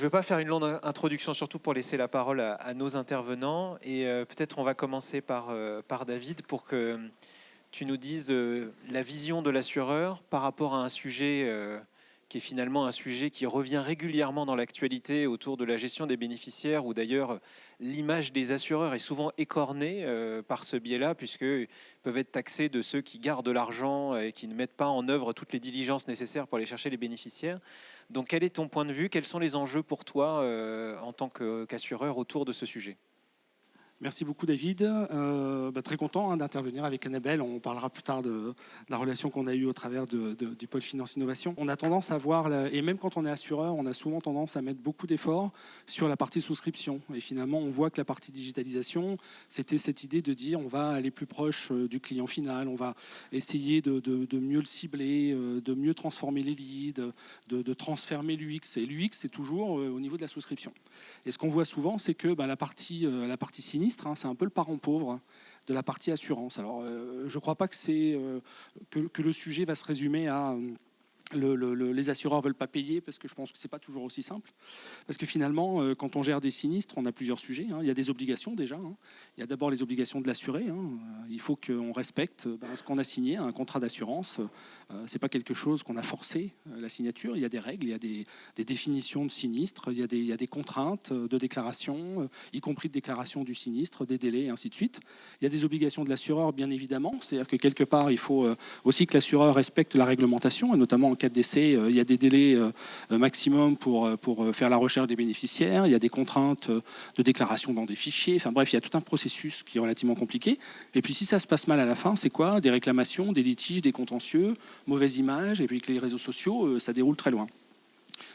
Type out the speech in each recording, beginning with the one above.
ne veux pas faire une longue introduction, surtout pour laisser la parole à nos intervenants. Et peut-être on va commencer par David pour que tu nous dises la vision de l'assureur par rapport à un sujet qui est finalement un sujet qui revient régulièrement dans l'actualité autour de la gestion des bénéficiaires, où d'ailleurs l'image des assureurs est souvent écornée par ce biais-là, puisqu'ils peuvent être taxés de ceux qui gardent de l'argent et qui ne mettent pas en œuvre toutes les diligences nécessaires pour aller chercher les bénéficiaires. Donc quel est ton point de vue? Quels sont les enjeux pour toi en tant qu'assureur autour de ce sujet? Merci beaucoup David. Très content d'intervenir avec Annabelle. On parlera plus tard de la relation qu'on a eue au travers du pôle Finance Innovation. On a tendance à voir, et même quand on est assureur, on a souvent tendance à mettre beaucoup d'efforts sur la partie souscription. Et finalement, on voit que la partie digitalisation, c'était cette idée de dire on va aller plus proche du client final, on va essayer de mieux le cibler, de mieux transformer les leads, de transformer l'UX. Et l'UX, c'est toujours au niveau de la souscription. Et ce qu'on voit souvent, c'est que la partie sinistre, c'est un peu le parent pauvre de la partie assurance. Alors, je ne crois pas que le sujet va se résumer à les assureurs ne veulent pas payer, parce que je pense que ce n'est pas toujours aussi simple. Parce que finalement, quand on gère des sinistres, on a plusieurs sujets. Il y a des obligations déjà. Il y a d'abord les obligations de l'assuré. Il faut qu'on respecte ce qu'on a signé, un contrat d'assurance. Ce n'est pas quelque chose qu'on a forcé, la signature. Il y a des règles, il y a des définitions de sinistre, il y a des contraintes de déclaration, y compris de déclaration du sinistre, des délais, et ainsi de suite. Il y a des obligations de l'assureur, bien évidemment. C'est-à-dire que quelque part, il faut aussi que l'assureur respecte la réglementation, et notamment en cas de décès, il y a des délais maximum pour faire la recherche des bénéficiaires, il y a des contraintes de déclaration dans des fichiers, enfin bref, il y a tout un processus qui est relativement compliqué. Et puis si ça se passe mal à la fin, c'est quoi? Des réclamations, des litiges, des contentieux, mauvaise image, et puis que les réseaux sociaux, ça déroule très loin.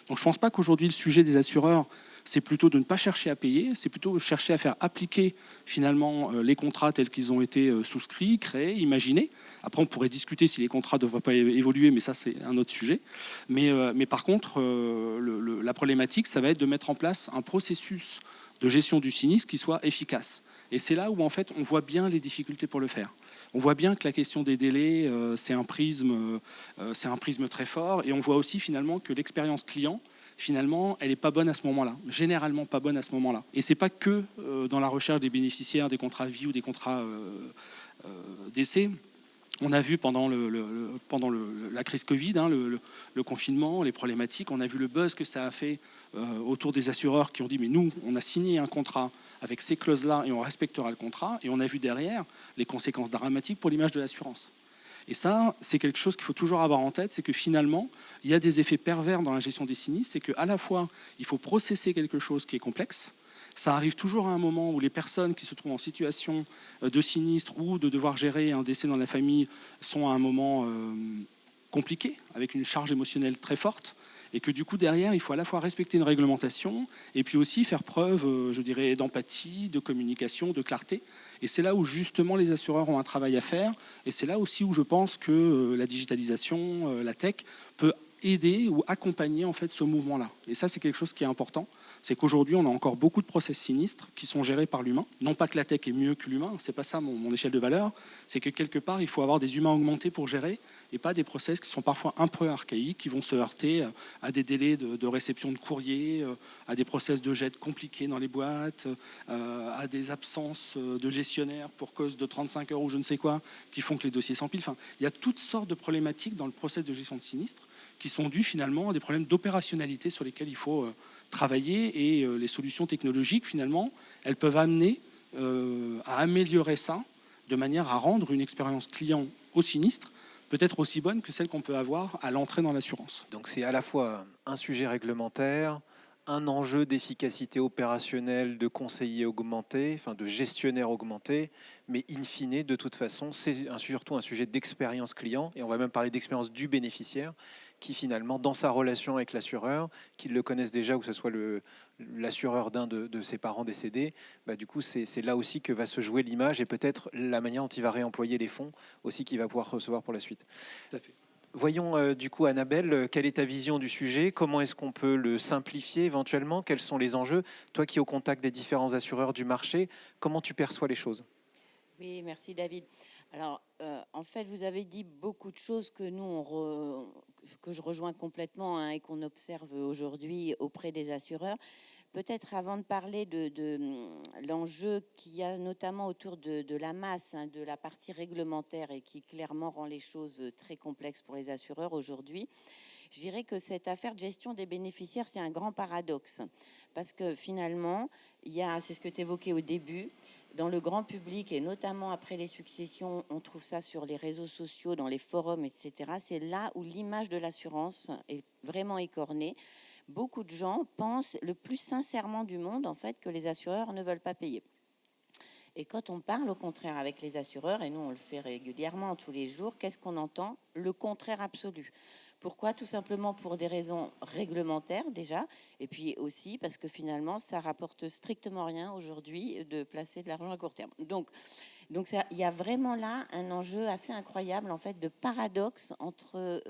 Donc je ne pense pas qu'aujourd'hui le sujet des assureurs, c'est plutôt de ne pas chercher à payer, c'est plutôt chercher à faire appliquer finalement les contrats tels qu'ils ont été souscrits, créés, imaginés. Après, on pourrait discuter si les contrats ne devraient pas évoluer, mais ça, c'est un autre sujet. Mais par contre, la problématique, ça va être de mettre en place un processus de gestion du sinistre qui soit efficace. Et c'est là où, en fait, on voit bien les difficultés pour le faire. On voit bien que la question des délais, c'est un prisme très fort. Et on voit aussi, finalement, que l'expérience client, finalement, elle n'est pas bonne à ce moment-là. Généralement pas bonne à ce moment-là. Et c'est pas que dans la recherche des bénéficiaires, des contrats vie ou des contrats d'essai. On a vu pendant la crise Covid, le confinement, les problématiques, on a vu le buzz que ça a fait autour des assureurs qui ont dit mais nous, on a signé un contrat avec ces clauses-là et on respectera le contrat. Et on a vu derrière les conséquences dramatiques pour l'image de l'assurance. Et ça, c'est quelque chose qu'il faut toujours avoir en tête, c'est que finalement, il y a des effets pervers dans la gestion des sinistres, c'est qu'à la fois, il faut processer quelque chose qui est complexe. Ça arrive toujours à un moment où les personnes qui se trouvent en situation de sinistre ou de devoir gérer un décès dans la famille sont à un moment compliqué, avec une charge émotionnelle très forte, et que du coup derrière il faut à la fois respecter une réglementation et puis aussi faire preuve, je dirais, d'empathie, de communication, de clarté. Et c'est là où justement les assureurs ont un travail à faire, et c'est là aussi où je pense que la digitalisation, la tech peut aider ou accompagner en fait ce mouvement-là. Et ça, c'est quelque chose qui est important. C'est qu'aujourd'hui, on a encore beaucoup de process sinistres qui sont gérés par l'humain. Non pas que la tech est mieux que l'humain, c'est pas ça mon échelle de valeur. C'est que quelque part, il faut avoir des humains augmentés pour gérer et pas des process qui sont parfois un peu archaïques, qui vont se heurter à des délais de réception de courrier, à des process de jet compliqués dans les boîtes, à des absences de gestionnaires pour cause de 35 heures ou je ne sais quoi, qui font que les dossiers s'empilent. Enfin, il y a toutes sortes de problématiques dans le process de gestion de sinistre qui sont dus finalement à des problèmes d'opérationnalité sur lesquels il faut travailler, et les solutions technologiques finalement elles peuvent amener à améliorer ça de manière à rendre une expérience client au sinistre peut-être aussi bonne que celle qu'on peut avoir à l'entrée dans l'assurance. Donc c'est à la fois un sujet réglementaire, un enjeu d'efficacité opérationnelle de conseiller augmenté, enfin de gestionnaire augmenté, mais in fine, de toute façon, c'est surtout un sujet d'expérience client, et on va même parler d'expérience du bénéficiaire, qui finalement, dans sa relation avec l'assureur, qu'il le connaisse déjà, ou que ce soit l'assureur d'un de ses parents décédés, du coup, c'est là aussi que va se jouer l'image, et peut-être la manière dont il va réemployer les fonds aussi qu'il va pouvoir recevoir pour la suite. Tout à fait. Voyons du coup, Annabelle, quelle est ta vision du sujet? Comment est-ce qu'on peut le simplifier éventuellement? Quels sont les enjeux? Toi qui es au contact des différents assureurs du marché, comment tu perçois les choses? Oui, merci David. Alors, en fait, vous avez dit beaucoup de choses que nous, que je rejoins complètement, hein, et qu'on observe aujourd'hui auprès des assureurs. Peut-être avant de parler de l'enjeu qu'il y a notamment autour de la masse, hein, de la partie réglementaire et qui clairement rend les choses très complexes pour les assureurs aujourd'hui, je dirais que cette affaire de gestion des bénéficiaires, c'est un grand paradoxe. Parce que finalement, c'est ce que tu évoquais au début, dans le grand public et notamment après les successions, on trouve ça sur les réseaux sociaux, dans les forums, etc. C'est là où l'image de l'assurance est vraiment écornée. Beaucoup de gens pensent le plus sincèrement du monde, en fait, que les assureurs ne veulent pas payer. Et quand on parle au contraire avec les assureurs, et nous on le fait régulièrement tous les jours, qu'est-ce qu'on entend? Le contraire absolu. Pourquoi? Tout simplement pour des raisons réglementaires déjà, et puis aussi parce que finalement ça rapporte strictement rien aujourd'hui de placer de l'argent à court terme. Donc il y a vraiment là un enjeu assez incroyable en fait de paradoxe entre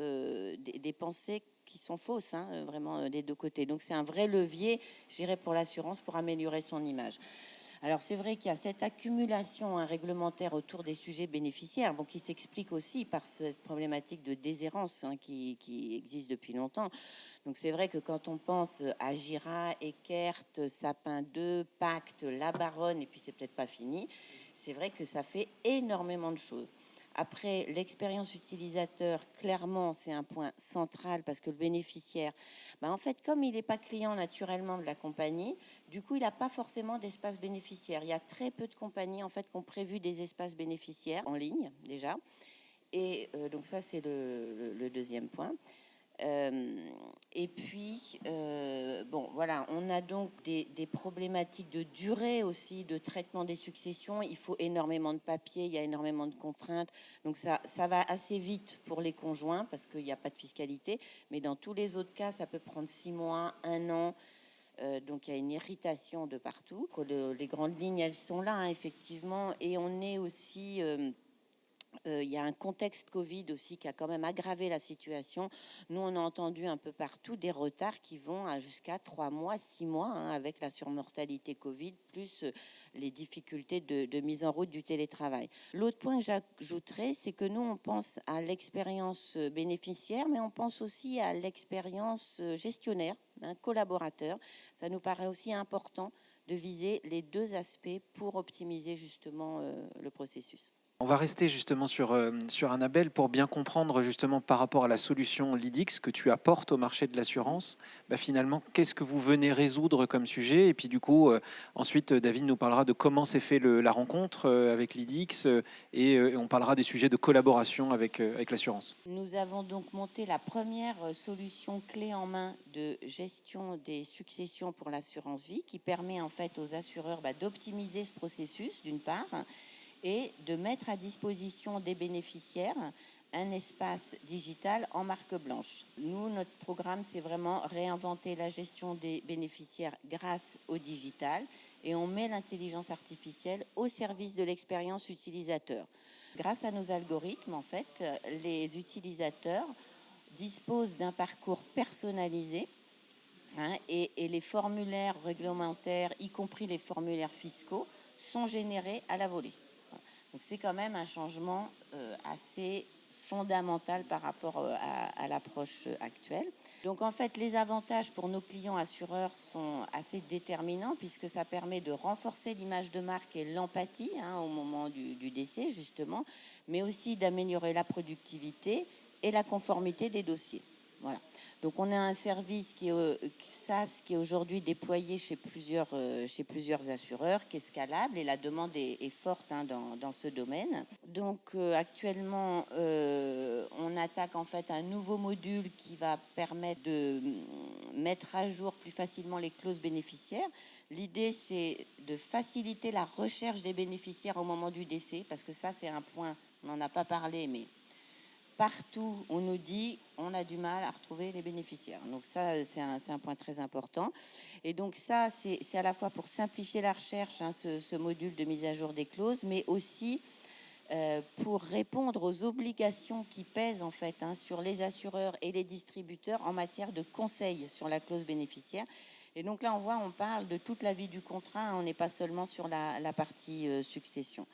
des pensées qui sont fausses, hein, vraiment des deux côtés. Donc c'est un vrai levier, je dirais, pour l'assurance pour améliorer son image. Alors c'est vrai qu'il y a cette accumulation réglementaire autour des sujets bénéficiaires, bon, qui s'explique aussi par cette problématique de déshérence, hein, qui existe depuis longtemps. Donc c'est vrai que quand on pense à Gira, Eckert, Sapin 2, Pacte, La Baronne, et puis c'est peut-être pas fini, c'est vrai que ça fait énormément de choses. Après, l'expérience utilisateur, clairement, c'est un point central parce que le bénéficiaire, en fait, comme il n'est pas client naturellement de la compagnie, du coup, il n'a pas forcément d'espace bénéficiaire. Il y a très peu de compagnies, en fait, qui ont prévu des espaces bénéficiaires en ligne, déjà. Et donc ça, c'est le deuxième point. Et puis, bon, voilà, on a donc des problématiques de durée aussi, de traitement des successions. Il faut énormément de papier, il y a énormément de contraintes. Donc ça va assez vite pour les conjoints parce qu'il n'y a pas de fiscalité. Mais dans tous les autres cas, ça peut prendre 6 mois, 1 an. Donc il y a une irritation de partout. Les grandes lignes, elles sont là, hein, effectivement. Et on est aussi... il y a un contexte Covid aussi qui a quand même aggravé la situation. Nous, on a entendu un peu partout des retards qui vont jusqu'à 3 mois, 6 mois, hein, avec la surmortalité Covid, plus les difficultés de mise en route du télétravail. L'autre point que j'ajouterais, c'est que nous, on pense à l'expérience bénéficiaire, mais on pense aussi à l'expérience gestionnaire, hein, collaborateur. Ça nous paraît aussi important de viser les deux aspects pour optimiser justement le processus. On va rester justement sur Annabelle pour bien comprendre justement par rapport à la solution Lidix que tu apportes au marché de l'assurance. Finalement, qu'est-ce que vous venez résoudre comme sujet? Et puis du coup, ensuite, David nous parlera de comment s'est fait la rencontre avec Lidix et on parlera des sujets de collaboration avec l'assurance. Nous avons donc monté la première solution clé en main de gestion des successions pour l'assurance vie qui permet en fait aux assureurs d'optimiser ce processus d'une part et de mettre à disposition des bénéficiaires un espace digital en marque blanche. Nous, notre programme, c'est vraiment réinventer la gestion des bénéficiaires grâce au digital et on met l'intelligence artificielle au service de l'expérience utilisateur. Grâce à nos algorithmes, en fait, les utilisateurs disposent d'un parcours personnalisé, hein, et les formulaires réglementaires, y compris les formulaires fiscaux, sont générés à la volée. Donc c'est quand même un changement assez fondamental par rapport à l'approche actuelle. Donc en fait, les avantages pour nos clients assureurs sont assez déterminants puisque ça permet de renforcer l'image de marque et l'empathie, hein, au moment du décès justement, mais aussi d'améliorer la productivité et la conformité des dossiers. Voilà. Donc on a un service qui est SaaS qui est aujourd'hui déployé chez plusieurs assureurs, qui est scalable et la demande est forte, hein, dans ce domaine. Donc actuellement on attaque en fait un nouveau module qui va permettre de mettre à jour plus facilement les clauses bénéficiaires. L'idée c'est de faciliter la recherche des bénéficiaires au moment du décès parce que ça c'est un point, on n'en a pas parlé mais partout, on nous dit on a du mal à retrouver les bénéficiaires. Donc ça, c'est un point très important. Et donc ça, c'est à la fois pour simplifier la recherche, hein, ce module de mise à jour des clauses, mais aussi pour répondre aux obligations qui pèsent en fait, hein, sur les assureurs et les distributeurs en matière de conseil sur la clause bénéficiaire. Et donc là, on parle de toute la vie du contrat, hein, on n'est pas seulement sur la partie succession.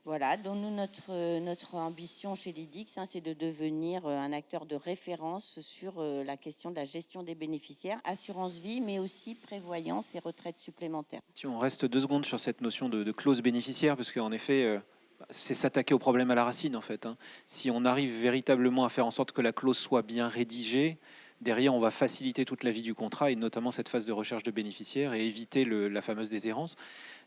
Voilà, donc nous, notre ambition chez l'IDIX, c'est de devenir un acteur de référence sur la question de la gestion des bénéficiaires, assurance vie, mais aussi prévoyance et retraite supplémentaire. Si on reste 2 secondes sur cette notion de clause bénéficiaire, parce qu'en effet, c'est s'attaquer au problème à la racine, en fait, hein. Si on arrive véritablement à faire en sorte que la clause soit bien rédigée, derrière, on va faciliter toute la vie du contrat, et notamment cette phase de recherche de bénéficiaires, et éviter la fameuse déshérence.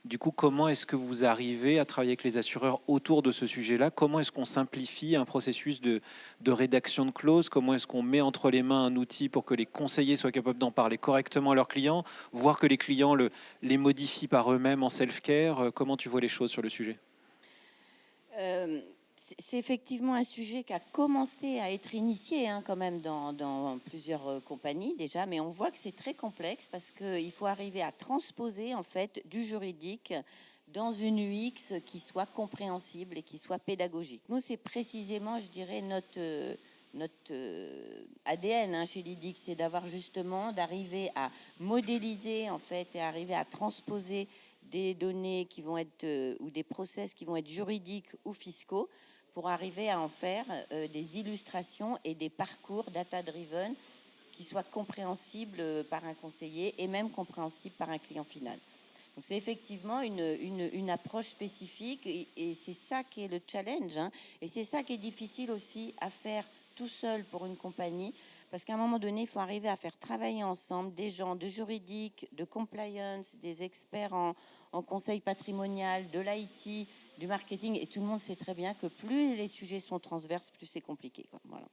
Du coup, comment est-ce que vous arrivez à travailler avec les assureurs autour de ce sujet-là? Comment est-ce qu'on simplifie un processus de rédaction de clauses? Comment est-ce qu'on met entre les mains un outil pour que les conseillers soient capables d'en parler correctement à leurs clients, voire que les clients les modifient par eux-mêmes en self-care? Comment tu vois les choses sur le sujet? C'est effectivement un sujet qui a commencé à être initié quand même dans plusieurs compagnies déjà, mais on voit que c'est très complexe parce qu'il faut arriver à transposer en fait du juridique dans une UX qui soit compréhensible et qui soit pédagogique. Nous, c'est précisément, je dirais, notre ADN chez l'IDIX, c'est d'avoir justement d'arriver à modéliser en fait et arriver à transposer des données qui vont être ou des process qui vont être juridiques ou fiscaux pour arriver à en faire des illustrations et des parcours data-driven qui soient compréhensibles par un conseiller et même compréhensibles par un client final. Donc c'est effectivement une approche spécifique et c'est ça qui est le challenge. Et c'est ça qui est difficile aussi à faire tout seul pour une compagnie, parce qu'à un moment donné, il faut arriver à faire travailler ensemble des gens de juridique, de compliance, des experts en conseil patrimonial, de l'IT, du marketing, et tout le monde sait très bien que plus les sujets sont transverses, plus c'est compliqué, quoi. Voilà.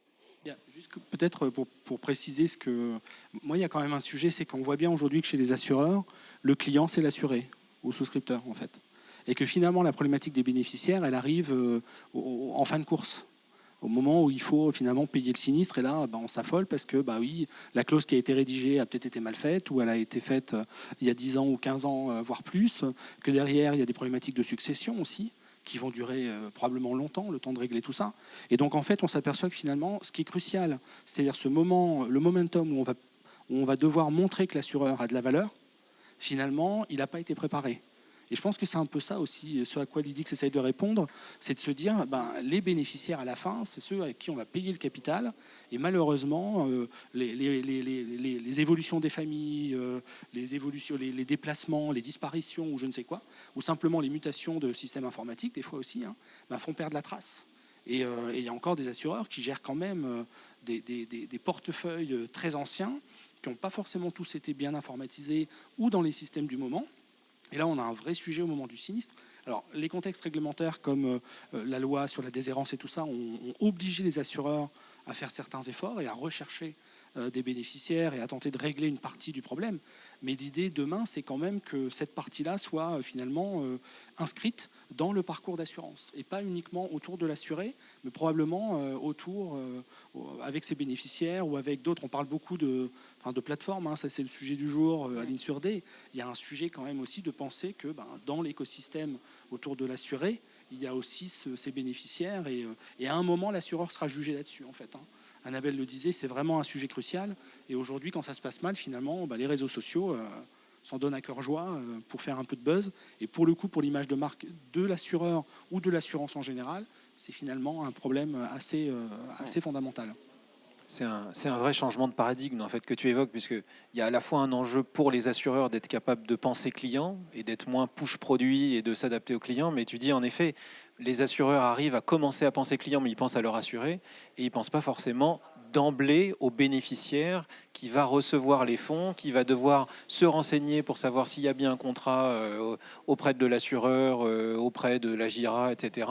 Juste peut-être pour préciser ce que... Moi, il y a quand même un sujet, c'est qu'on voit bien aujourd'hui que chez les assureurs, le client, c'est l'assuré, ou souscripteur, en fait. Et que finalement, la problématique des bénéficiaires, elle arrive en fin de course, au moment où il faut finalement payer le sinistre. Et là, on s'affole parce que oui, la clause qui a été rédigée a peut-être été mal faite, ou elle a été faite il y a 10 ans ou 15 ans, voire plus, que derrière, il y a des problématiques de succession aussi, qui vont durer probablement longtemps, le temps de régler tout ça. Et donc, en fait, on s'aperçoit que finalement, ce qui est crucial, c'est-à-dire ce moment, le momentum où on va devoir montrer que l'assureur a de la valeur, finalement, il n'a pas été préparé. Et je pense que c'est un peu ça aussi, ce à quoi l'IDIX essaye de répondre, c'est de se dire, les bénéficiaires à la fin, c'est ceux avec qui on va payer le capital. Et malheureusement, les évolutions des familles, les déplacements, les disparitions ou je ne sais quoi, ou simplement les mutations de systèmes informatiques, des fois aussi, font perdre la trace. Et il y a encore des assureurs qui gèrent quand même des portefeuilles très anciens, qui n'ont pas forcément tous été bien informatisés ou dans les systèmes du moment. Et là, on a un vrai sujet au moment du sinistre. Alors, les contextes réglementaires comme la loi sur la déshérence et tout ça ont obligé les assureurs à faire certains efforts et à rechercher des bénéficiaires et à tenter de régler une partie du problème. Mais l'idée demain, c'est quand même que cette partie-là soit finalement inscrite dans le parcours d'assurance et pas uniquement autour de l'assuré, mais probablement autour avec ses bénéficiaires ou avec d'autres. On parle beaucoup de plateformes, ça c'est le sujet du jour à l'INSURD. Il y a un sujet quand même aussi de penser que dans l'écosystème autour de l'assuré, il y a aussi ces bénéficiaires et à un moment l'assureur sera jugé là-dessus en fait. Annabelle le disait, c'est vraiment un sujet crucial. Et aujourd'hui, quand ça se passe mal, finalement, les réseaux sociaux s'en donnent à cœur joie pour faire un peu de buzz. Et pour le coup, pour l'image de marque de l'assureur ou de l'assurance en général, c'est finalement un problème assez fondamental. C'est un vrai changement de paradigme en fait que tu évoques, puisqu'il y a à la fois un enjeu pour les assureurs d'être capables de penser client et d'être moins push produit et de s'adapter aux clients. Mais tu dis en effet, les assureurs arrivent à commencer à penser client, mais ils pensent à leur assuré et ils ne pensent pas forcément d'emblée au bénéficiaire qui va recevoir les fonds, qui va devoir se renseigner pour savoir s'il y a bien un contrat auprès de l'assureur, auprès de la GIRA, etc.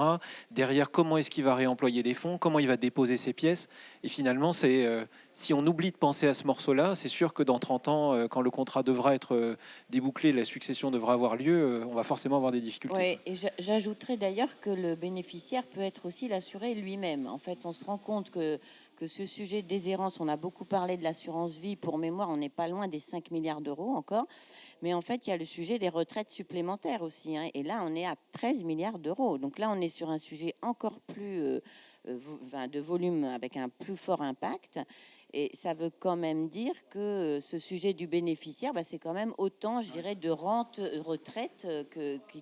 Derrière, comment est-ce qu'il va réemployer les fonds, comment il va déposer ses pièces. Et finalement, si on oublie de penser à ce morceau-là, c'est sûr que dans 30 ans, quand le contrat devra être débouclé, la succession devra avoir lieu, on va forcément avoir des difficultés. Ouais, et j'ajouterais d'ailleurs que le bénéficiaire peut être aussi l'assuré lui-même. En fait, on se rend compte que ce sujet de déshérence, on a beaucoup parlé de l'assurance vie. Pour mémoire, on n'est pas loin des 5 milliards d'euros encore. Mais en fait, il y a le sujet des retraites supplémentaires aussi. Et là, on est à 13 milliards d'euros. Donc là, on est sur un sujet encore plus de volume avec un plus fort impact. Et ça veut quand même dire que ce sujet du bénéficiaire, c'est quand même autant, je dirais, de rente retraite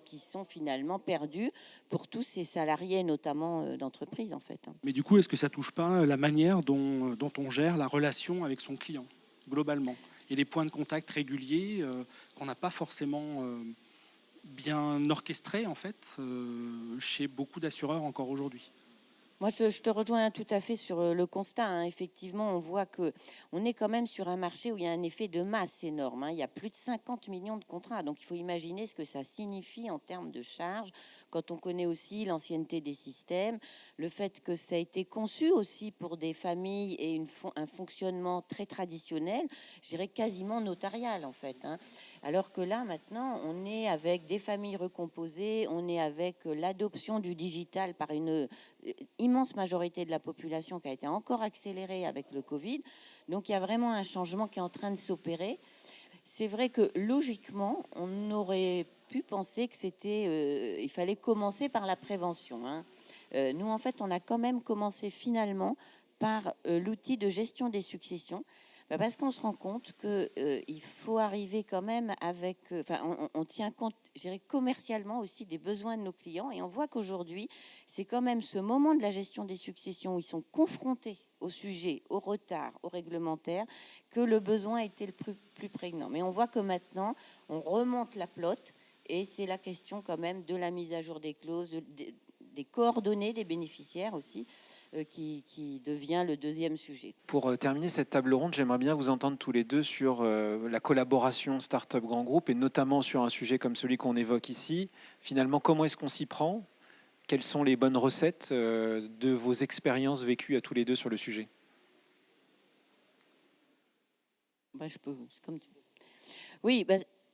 qui sont finalement perdus pour tous ces salariés, notamment d'entreprise, en fait. Mais du coup, est-ce que ça touche pas la manière dont on gère la relation avec son client, globalement, et les points de contact réguliers qu'on n'a pas forcément bien orchestrés, en fait, chez beaucoup d'assureurs encore aujourd'hui? Moi, je te rejoins tout à fait sur le constat, hein. Effectivement, on voit que on est quand même sur un marché où il y a un effet de masse énorme, hein. Il y a plus de 50 millions de contrats. Donc, il faut imaginer ce que ça signifie en termes de charges. Quand on connaît aussi l'ancienneté des systèmes, le fait que ça a été conçu aussi pour des familles et un fonctionnement très traditionnel, je dirais quasiment notarial, en fait, hein. Alors que là, maintenant, on est avec des familles recomposées, on est avec l'adoption du digital par une immense majorité de la population qui a été encore accélérée avec le Covid. Donc il y a vraiment un changement qui est en train de s'opérer. C'est vrai que logiquement, on aurait pu penser que il fallait commencer par la prévention, hein. Nous, en fait, on a quand même commencé finalement par l'outil de gestion des successions. Parce qu'on se rend compte qu'il faut arriver quand même avec... on tient compte, je dirais, commercialement aussi des besoins de nos clients. Et on voit qu'aujourd'hui, c'est quand même ce moment de la gestion des successions où ils sont confrontés au sujet, au retard, au réglementaire, que le besoin était le plus prégnant. Mais on voit que maintenant, on remonte la plotte et c'est la question quand même de la mise à jour des clauses, des coordonnées des bénéficiaires aussi, qui devient le deuxième sujet. Pour terminer cette table ronde, j'aimerais bien vous entendre tous les deux sur la collaboration start-up grand groupe et notamment sur un sujet comme celui qu'on évoque ici. Finalement, comment est-ce qu'on s'y prend? Quelles sont les bonnes recettes de vos expériences vécues à tous les deux sur le sujet? Je peux, comme tu veux. Oui,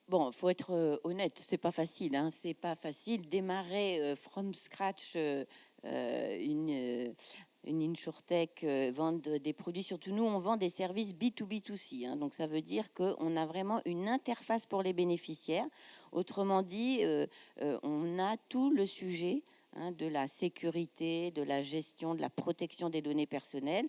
bon, faut être honnête, c'est pas facile, hein, c'est pas facile. Démarrer from scratch une insurtech, vendre des produits. Surtout nous, on vend des services B2B2C, hein, donc ça veut dire qu'on a vraiment une interface pour les bénéficiaires. Autrement dit, on a tout le sujet, hein, de la sécurité, de la gestion, de la protection des données personnelles.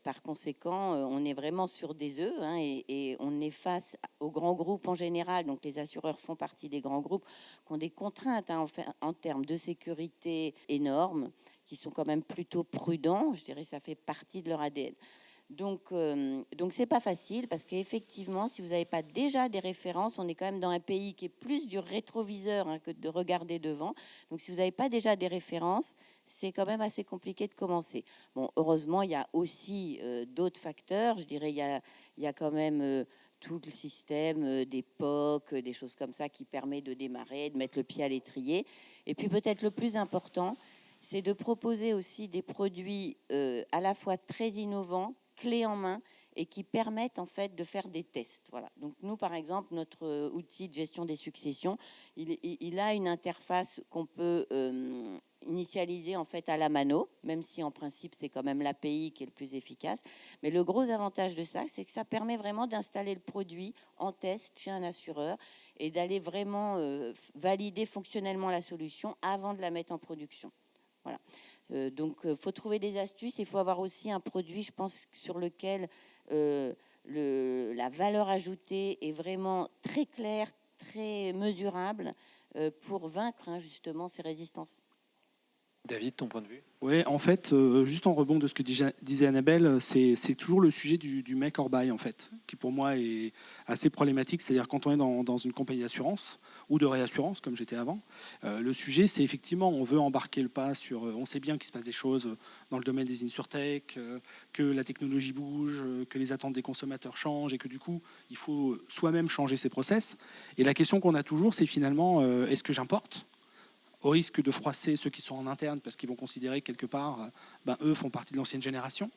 Par conséquent, on est vraiment sur des œufs, hein, et on est face aux grands groupes en général. Donc les assureurs font partie des grands groupes qui ont des contraintes, hein, en termes de sécurité énormes, qui sont quand même plutôt prudents. Je dirais que ça fait partie de leur ADN. Donc c'est pas facile parce qu'effectivement, si vous n'avez pas déjà des références, on est quand même dans un pays qui est plus du rétroviseur, hein, que de regarder devant. Donc si vous n'avez pas déjà des références, c'est quand même assez compliqué de commencer. Bon, heureusement, il y a aussi d'autres facteurs. Je dirais il y a quand même tout le système des POC, des choses comme ça qui permet de démarrer, de mettre le pied à l'étrier. Et puis peut-être le plus important, c'est de proposer aussi des produits à la fois très innovants, clés en main, et qui permettent en fait de faire des tests. Voilà. Donc nous, par exemple, notre outil de gestion des successions, il a une interface qu'on peut initialiser en fait à la mano, même si en principe c'est quand même l'API qui est le plus efficace. Mais le gros avantage de ça, c'est que ça permet vraiment d'installer le produit en test chez un assureur et d'aller vraiment valider fonctionnellement la solution avant de la mettre en production. Voilà. Donc, faut trouver des astuces. Il faut avoir aussi un produit, je pense, sur lequel la valeur ajoutée est vraiment très claire, très mesurable, pour vaincre, hein, justement ces résistances. David, ton point de vue? Oui, en fait, juste en rebond de ce que disait Annabelle, c'est toujours le sujet du make or buy, en fait, qui pour moi est assez problématique. C'est-à-dire quand on est dans une compagnie d'assurance ou de réassurance, comme j'étais avant, le sujet, c'est effectivement, on veut embarquer le pas sur... on sait bien qu'il se passe des choses dans le domaine des insurtech, que la technologie bouge, que les attentes des consommateurs changent et que du coup, il faut soi-même changer ses process. Et la question qu'on a toujours, c'est finalement, est-ce que j'importe au risque de froisser ceux qui sont en interne parce qu'ils vont considérer que quelque part, eux font partie de l'ancienne génération?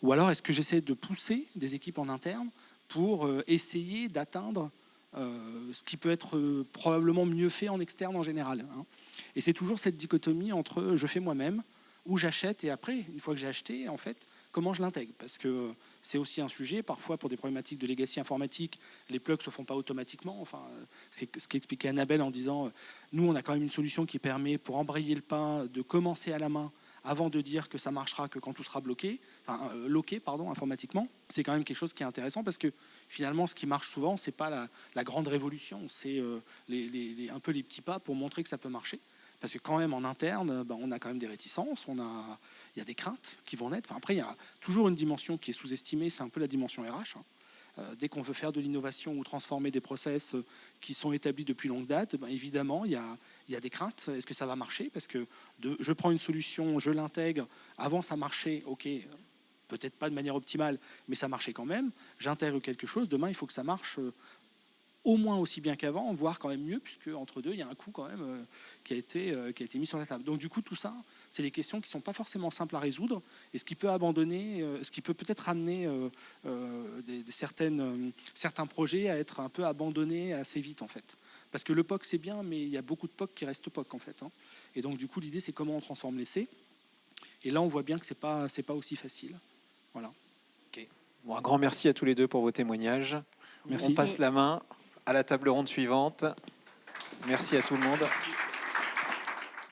Ou alors est-ce que j'essaie de pousser des équipes en interne pour essayer d'atteindre ce qui peut être probablement mieux fait en externe en général, hein? Et c'est toujours cette dichotomie entre je fais moi-même ou j'achète, et après, une fois que j'ai acheté, en fait, comment je l'intègre? Parce que c'est aussi un sujet, parfois pour des problématiques de legacy informatique, les plugs ne se font pas automatiquement. Enfin, c'est ce qu'expliquait Annabelle en disant, nous, on a quand même une solution qui permet, pour embrayer le pas, de commencer à la main avant de dire que ça marchera que quand tout sera bloqué, enfin loqué pardon, informatiquement, c'est quand même quelque chose qui est intéressant parce que finalement ce qui marche souvent, c'est pas la grande révolution, c'est un peu les petits pas pour montrer que ça peut marcher. Parce que quand même en interne, on a quand même des réticences, il y a des craintes qui vont naître. Enfin, après, il y a toujours une dimension qui est sous-estimée, c'est un peu la dimension RH. Dès qu'on veut faire de l'innovation ou transformer des process qui sont établis depuis longue date, évidemment, il y a des craintes. Est-ce que ça va marcher? Parce que je prends une solution, je l'intègre, avant ça marchait, ok, peut-être pas de manière optimale, mais ça marchait quand même. J'intègre quelque chose, demain il faut que ça marche au moins aussi bien qu'avant, voire quand même mieux, puisque entre deux, il y a un coût quand même qui a été mis sur la table. Donc du coup, tout ça, c'est des questions qui ne sont pas forcément simples à résoudre, et ce qui peut ce qui peut peut-être amener certains projets à être un peu abandonnés assez vite, en fait. Parce que le POC, c'est bien, mais il y a beaucoup de POC qui restent POC, en fait. Et donc du coup, l'idée, c'est comment on transforme l'essai. Et là, on voit bien que c'est pas aussi facile. Voilà. Ok. Bon, un grand merci à tous les deux pour vos témoignages. Merci. On passe la main à la table ronde suivante. Merci à tout le monde. Merci.